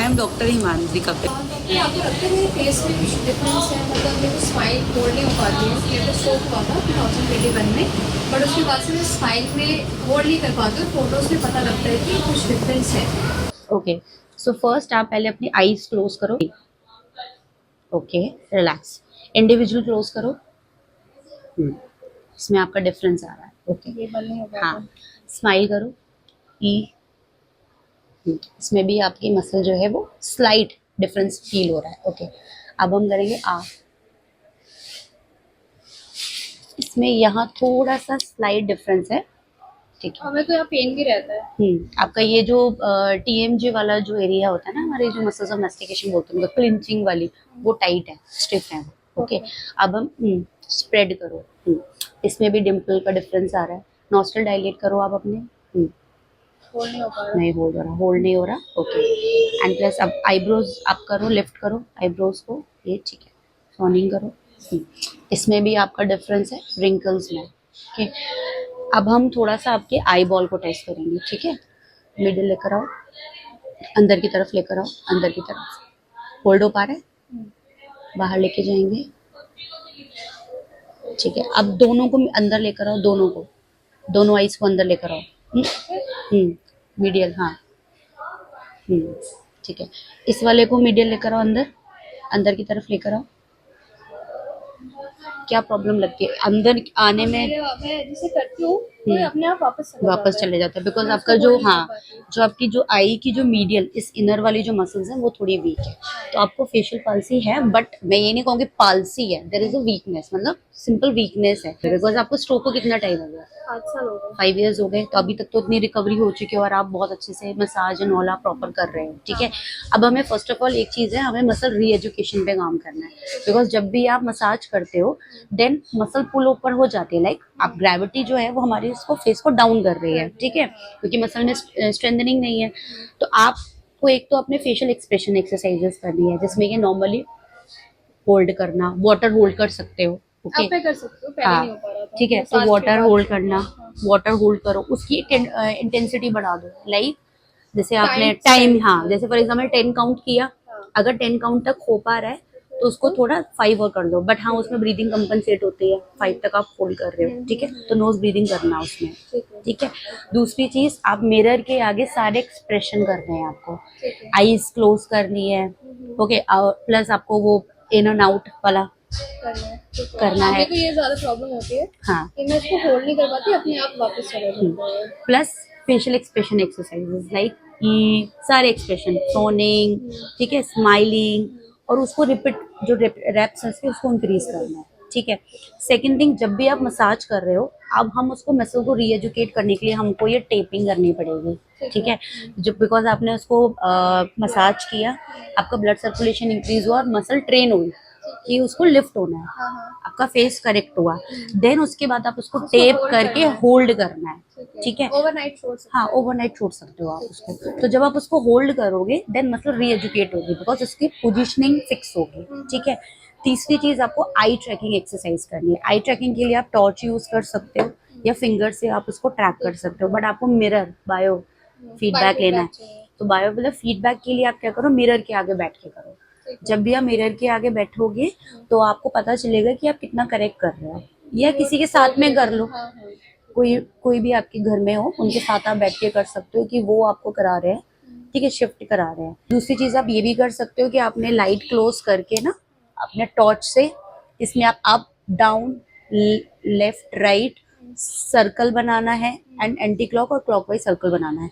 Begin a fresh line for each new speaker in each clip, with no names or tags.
I am doctor Himanshi Kapil.
Doctor आपको लगता है मेरे फेस में कुछ डिफरेंस है? मतलब मेरे को स्माइल होल्ड नहीं हो पाती है। मेरे को स्ट्रोक हुआ था 2021 में, बट उसके बाद से मैं स्माइल में होल्ड नहीं कर पाती हूँ। फोटोज में पता लगता है कि कुछ डिफरेंस है।
ओके, सो फर्स्ट आप पहले अपनी आईज क्लोज करो। Okay, relax. इंडिविजुअल क्लोज करो। इसमें आपका डिफरेंस आ रहा है। ओके,
ये बंद नहीं हो
हाँ।
पाता।
स्माइल करो। ई। इसमें भी आपकी मसल जो है वो स्लाइट डिफरेंस फील हो रहा है। ओके, अब हम करेंगे आ। इसमें यहाँ थोड़ा सा स्लाइट डिफरेंस है। ठीक है।
हमें तो यहाँ पेन भी रहता है।
आपका ये जो टीएमजे वाला जो एरिया होता है ना, हमारे जो मसल्स ऑफ मैस्टिकेशन बोलते हैं, क्लिंचिंग वाली, वो टाइट है, स्टिफ है। ओके, अब हम स्प्रेड करो। इसमें भी डिम्पल का डिफरेंस आ रहा है। नॉस्ट्रल डायलेट करो आप अपने।
होल्ड नहीं हो पा रहा।
नहीं होल्ड हो रहा, होल्ड नहीं हो रहा। ओके, एंड प्लस अब आईब्रोज आप करो, लिफ्ट करो आईब्रोज को। ये ठीक है। फ्रॉनिंग करो। इसमें भी आपका डिफरेंस है रिंकल्स में। ओके, अब हम थोड़ा सा आपके आई बॉल को टेस्ट करेंगे। ठीक है, मिडिल लेकर आओ, अंदर की तरफ लेकर आओ, अंदर की तरफ। होल्ड हो पा रहा है? बाहर लेके जाएंगे। ठीक है, अब दोनों को अंदर लेकर आओ, दोनों को, दोनों आईज को अंदर लेकर आओ। मीडियल, हाँ। ठीक है, इस वाले को मीडियल लेकर आओ, अंदर, अंदर की तरफ लेकर आओ। क्या प्रॉब्लम लगती है अंदर आने में?
मैं जिसे करती हूँ तो ये अपने आप
वापस चले जाता है बिकॉज आपका जो, हाँ, जो आपकी जो आई की जो मीडियल, इस इनर वाली जो मसल्स हैं वो थोड़ी वीक है। तो आपको फेशियल पाल्सी है, बट मैं ये नहीं कहूँगी पाल्सी है, देयर इज अ वीकनेस, मतलब सिंपल वीकनेस है। बिकॉज आपको स्ट्रोक को कितना टाइम हो गया?
5 साल हो गए।
5 years हो गए, तो अभी तक तो इतनी रिकवरी हो चुकी है और आप बहुत अच्छे से मसाज एंड ऑल आप प्रॉपर कर रहे हो। ठीक है, अब हमें फर्स्ट ऑफ ऑल एक चीज़ है, हमें मसल री एजुकेशन पे काम करना है। बिकॉज जब भी आप मसाज करते हो देन मसल पुल ऊपर हो जाती है, लाइक आप ग्रेविटी जो है वो हमारे इसको फेस को डाउन कर रही है। ठीक है, क्योंकि मसल में स्ट्रेंथनिंग नहीं है। तो आपको एक तो अपने फेशियल एक्सप्रेशन एक्सरसाइजेस करनी है, जिसमें कि नॉर्मली होल्ड करना, वाटर होल्ड कर सकते हो। ओके,
आप पे कर सकते हो, पहले नहीं हो पा रहा था।
ठीक है, तो
मसाज के
वाटर
बाद
होल्ड
से।
करना,
हाँ।
वाटर होल्ड करो, उसकी इंटेंसिटी बढ़ा दो। लाइक जैसे आपने
टाइम
टाइम,
स्पेंड
हाँ,
किया।
जैसे फॉर एग्जाम्पल 10 काउंट किया,
हाँ।
अगर 10 काउंट तक हो पा रहा है तो उसको थोड़ा 5 और कर दो, बट हाँ उसमें ब्रीदिंग कंपनसेट होती है, 5 तक आप होल्ड कर रहे हो। ठीक है, तो नोज ब्रीदिंग करना उसमें।
ठीक है।
ठीक है, दूसरी चीज, आप मिरर के आगे सारे एक्सप्रेशन करने हैं आपको।
ठीक है।
आईज क्लोज करनी है। ओके, प्लस आपको वो इन एंड आउट वाला
करना है। ठीक है।
करना
हाँ,
है।
मेरे को ये ज्यादा प्रॉब्लम होती है
हाँ,
कि मैं इसको होल्ड नहीं कर पाती, अपने आप वापस चले जाता है।
Plus facial expression exercises, like सारे एक्सप्रेशन, फ्रोनिंग, ठीक है, स्माइलिंग, और उसको रिपीट, जो रेप्स है उसको इंक्रीज करना है। ठीक है, सेकंड थिंग, जब भी आप मसाज कर रहे हो, अब हम उसको मसल को रीएजुकेट करने के लिए हमको ये टेपिंग करनी पड़ेगी। ठीक है, जब बिकॉज आपने उसको मसाज किया, आपका ब्लड सर्कुलेशन इंक्रीज हुआ और मसल ट्रेन हुई कि उसको लिफ्ट होना है,
हाँ हाँ।
आपका फेस करेक्ट हुआ, देन उसके बाद आप उसको टेप
hold
करके
करना है।
होल्ड करना है। ठीक है,
ओवरनाइट छोड़ सकते
हाँ, ओवरनाइट छोड़ सकते हो आप उसको। तो जब आप उसको होल्ड करोगे देन मतलब रीएजुकेट होगी, बिकॉज उसकी पोजीशनिंग फिक्स होगी। ठीक है, तीसरी चीज, आपको आई ट्रैकिंग एक्सरसाइज करनी है। आई ट्रैकिंग के लिए आप टॉर्च यूज कर सकते हो या फिंगर से आप उसको ट्रैक कर सकते हो, बट आपको मिरर बायो फीडबैक लेना है। तो बायो मतलब फीडबैक के लिए आप क्या करो, मिरर के आगे बैठ के करो। जब भी आप मिरर के आगे बैठोगे तो आपको पता चलेगा कि आप कितना करेक्ट कर रहे हो, या किसी के साथ में कर लो, कोई कोई भी आपके घर में हो उनके साथ आप बैठ के कर सकते हो कि वो आपको करा रहे हैं। ठीक है, शिफ्ट करा रहे हैं। दूसरी चीज आप ये भी कर सकते हो कि आपने लाइट क्लोज करके ना अपने टॉर्च से इसमें आप up down left right circle बनाना है, एंड एंटी क्लॉक और क्लॉकवाइज सर्कल बनाना है।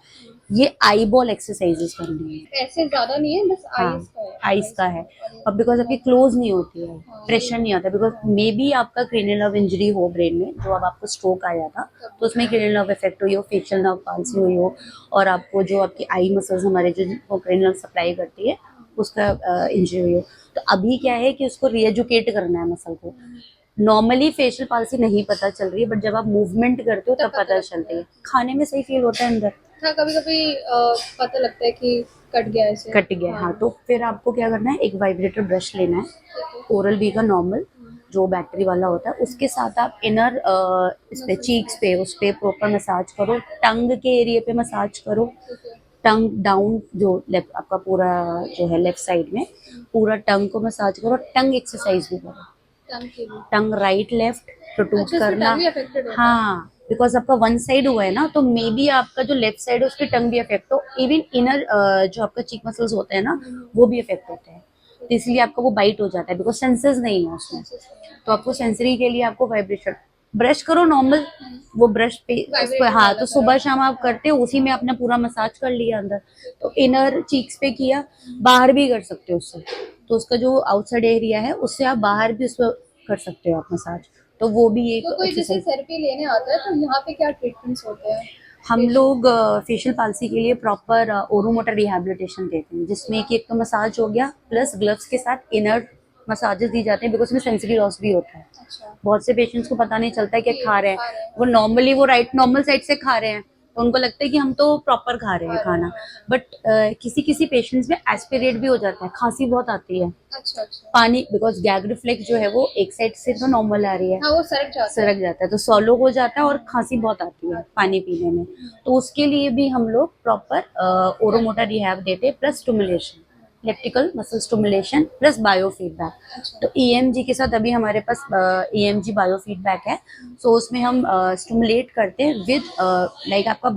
ये आई बॉल एक्सरसाइजेस करनी है।
ऐसे ज्यादा नहीं है, बस
हाँ,
आईज का है।
आइस का है। और बिकॉज आपकी क्लोज नहीं होती है, प्रेशर नहीं आता, बिकॉज मे बी आपका क्रेनियल नर्व इंजरी हो ब्रेन में, जो अब आपको स्ट्रोक आया था तो उसमें क्रेनियल नर्व इफेक्ट हुई हो, फेशियल नर्व पाल्सी हुई हो, और आपको जो आपकी आई मसल्स हमारे जो क्रेनियल नर्व सप्लाई करती है उसका इंजरी हुई हो। तो अभी क्या है कि उसको रीएजुकेट करना है मसल को। नॉर्मली फेशियल पाल्सी नहीं पता चल रही है, बट जब आप मूवमेंट करते हो तब पता चलती है। खाने में सही फील होता है अंदर,
हाँ, कभी कभी पता लगता है कि कट गया ऐसे।
कट गया। हाँ, तो फिर आपको क्या करना है, एक वाइब्रेटर ब्रश लेना है, ओरल बी का नॉर्मल जो बैटरी वाला होता है, उसके साथ आप इनर इस पे चीक्स पे उस पे प्रॉपर मसाज करो, टंग के एरिया पे मसाज करो। टंग डाउन, जो लेफ्ट आपका पूरा जो है लेफ्ट साइड में पूरा टंग को मसाज करो, टंग एक्सरसाइज भी करो,
टंग की भी।
टंग राइट लेफ्ट रोटेट
अच्छा, इसमें
करना।
टंग भी अफेक्टेड होता है?
हाँ, बिकॉज आपका वन साइड हुआ है ना, तो मे बी आपका जो लेफ्ट साइड है उसकी टंग भी अफेक्ट हो, इवन इनर जो आपका चीक मसल्स होते हैं ना वो भी अफेक्ट होते हैं, तो इसलिए आपका वो बाइट हो जाता है बिकॉज सेंसेस नहीं है उसमें। तो आपको सेंसरी के लिए आपको वाइब्रेशन, ब्रश करो नॉर्मल, वो ब्रश पे उस पर, हाँ, तो सुबह शाम आप करते हो उसी में अपना पूरा मसाज कर लिया अंदर, तो इनर चीक्स पे किया, बाहर भी कर सकते हो उससे, तो उसका जो आउटसाइड एरिया है उससे आप बाहर भी उस पर कर सकते हो आप मसाज, तो वो भी एक
तो कोई जैसे
एक्सरसाइज।
थेरेपी लेने आता है तो यहाँ पे क्या ट्रीटमेंट्स होते हैं?
हम लोग फेशियल पाल्सी के लिए प्रॉपर ओरोमोटर रिहैबिलिटेशन देते हैं, जिसमें कि एक तो मसाज हो गया प्लस ग्लव्स के साथ इनर मसाजेस दी जाते हैं, बिकॉज उसमें सेंसरी लॉस भी होता है।
अच्छा।
बहुत से पेशेंट्स को पता नहीं चलता है कि खा रहे
खा
हैं,
रहे हैं।
वो नॉर्मली वो राइट नॉर्मल साइड से खा रहे हैं, तो उनको लगता है कि हम तो प्रॉपर खा रहे हैं खाना, बट किसी किसी पेशेंट्स में एस्पिरेट भी हो जाता है, खांसी बहुत आती है,
अच्छा अच्छा।
पानी, बिकॉज गैग रिफ्लेक्स जो है वो एक साइड से तो नॉर्मल आ रही है,
हाँ, वो सरक जाता है।
सरक जाता है, तो सॉलो हो जाता है और खांसी बहुत आती है पानी पीने में, तो उसके लिए भी हम लोग प्रॉपर ओरोमोटर रिहैब देते हैं plus stimulation, electrical muscle stimulation plus bio feedback. तो ईएमजी के साथ अभी हमारे पास ईएमजी बायो फीडबैक है, सो उसमें हम स्टिमुलेट करते हैं विद लाइक आपका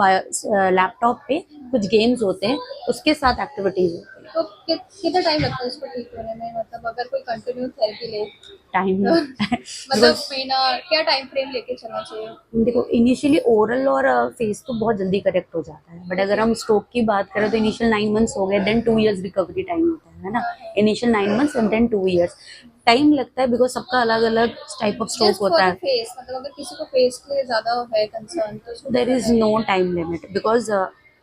लैपटॉप पे कुछ गेम्स होते हैं, उसके साथ एक्टिविटीज होती है।
तो कितना टाइम लगता है इसको ठीक होने में, मतलब अगर कोई कंटिन्यू थेरेपी ले
टाइम
तो मतलब महीना, क्या टाइम फ्रेम लेके चलना चाहिए?
देखो, इनिशियली ओरल और फेस तो बहुत जल्दी करेक्ट हो जाता है, बट अगर हम स्ट्रोक की बात करें तो इनिशियल 9 मंथ्स हो गए, देन 2 years रिकवरी टाइम होता है ना, initial 9 months and then 2 years time लगता है, बिकॉज सबका अलग अलग type of stroke
just for
होता
द
है।
फेस, मतलब अगर किसी को फेस के लिए ज्यादा है कंसर्न तो उसको
there is no time limit, because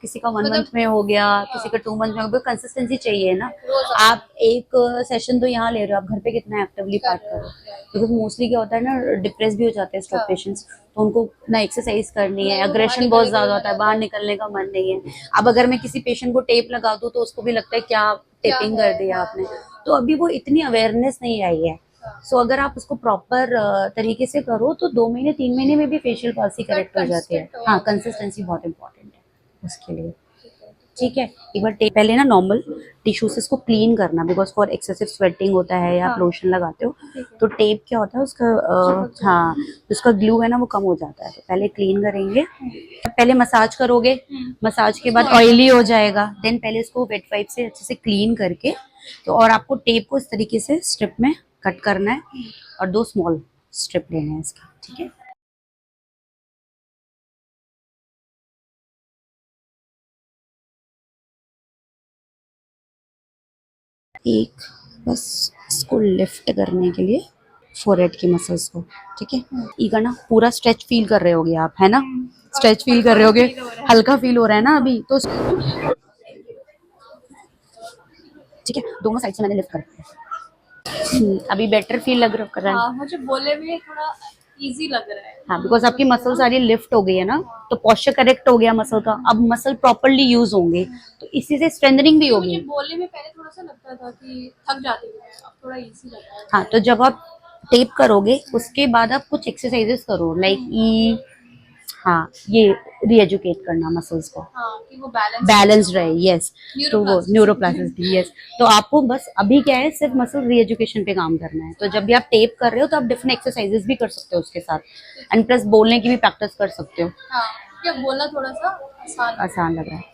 किसी का 1 मंथ
मतलब
में हो गया, किसी का 2 मंथ में हो गया, कंसिस्टेंसी चाहिए ना।
रोज
आप एक सेशन तो यहाँ ले रहे हो, आप घर पे कितना एक्टिवली पार्ट कर रहे हो, बिकॉज मोस्टली क्या होता है ना, डिप्रेस भी हो जाते हैं स्ट्रोक
हाँ।
पेशेंट्स, तो उनको ना एक्सरसाइज करनी है,
नहीं, वो
अग्रेशन
बाहर
बहुत
निकलने
ज्यादा
का
होता है,
मन
बाहर
रहता
निकलने का मन नहीं है। अब अगर मैं किसी पेशेंट को टेप लगा दूँ तो उसको भी लगता है क्या
क्या
टेपिंग
है,
कर दिया
हाँ,
आपने,
हाँ,
तो अभी वो इतनी अवेयरनेस नहीं आई है।
हाँ।
सो अगर आप उसको प्रॉपर तरीके से करो तो 2 महीने 3 महीने में भी फेशियल पॉलिसी करेक्ट हो जाती है।
consistent हो
हाँ,
जाता है।
कंसिस्टेंसी बहुत इंपॉर्टेंट है उसके लिए। ठीक है, एक बार पहले ना नॉर्मल टिश्यू से इसको क्लीन करना, बिकॉज फॉर एक्सेसिव स्वेटिंग होता है या आप
हाँ।
लोशन लगाते हो, तो टेप क्या होता है उसका हाँ, उसका ग्लू है ना वो कम हो जाता है, तो पहले क्लीन करेंगे, पहले मसाज करोगे, मसाज के बाद ऑयली हो जाएगा, देन पहले इसको वेट वाइप से अच्छे से क्लीन करके, तो और आपको टेप को इस तरीके से स्ट्रिप में कट करना है और 2 स्मॉल स्ट्रिप लेने हैं इसके, ठीक है। एक बस इसको लिफ्ट करने के लिए फोरहेड की मसल्स को, ठीक है, इका ना पूरा स्ट्रेच फील कर रहे होगे आप, है ना, स्ट्रेच फील कर रहे होगे, हल्का फील हो रहा है ना अभी, तो ठीक है, दोनों साइड से मैंने लिफ्ट कर अभी बेटर फील लग रहा कर रहा है।
हाँ, मुझे बोलने में थोड़ा इजी लग रहा है।
हाँ, बिकॉज आपकी मसल सारी लिफ्ट हो गई है ना, तो पॉस्चर करेक्ट हो गया मसल का, अब मसल प्रॉपरली यूज होंगे, तो इसी से स्ट्रेंथनिंग भी होगी।
मुझे बोलने में पहले थोड़ा सा लगता था कि थक जाती हूँ, अब थोड़ा इजी लग रहा है।
हाँ, तो जब आप टेप करोगे उसके बाद आप कुछ एक्सरसाइजेस करो, लाइक ई, हाँ, ये रीएजुकेट करना मसल्स को,
हाँ, कि वो
बैलेंस रहे, यस, तो वो
न्यूरोप्लास्टिसिटी।
न्यूरोप्लास्टिसिटी, यस, तो आपको बस अभी क्या है, सिर्फ मसल रीएजुकेशन पे काम करना है, तो जब भी आप टेप कर रहे हो तो आप डिफरेंट एक्सरसाइजेस भी कर सकते हो उसके साथ, एंड प्लस बोलने की भी प्रैक्टिस कर सकते हो।
हाँ, क्या बोलना थोड़ा सा आसान
आसान लग रहा है।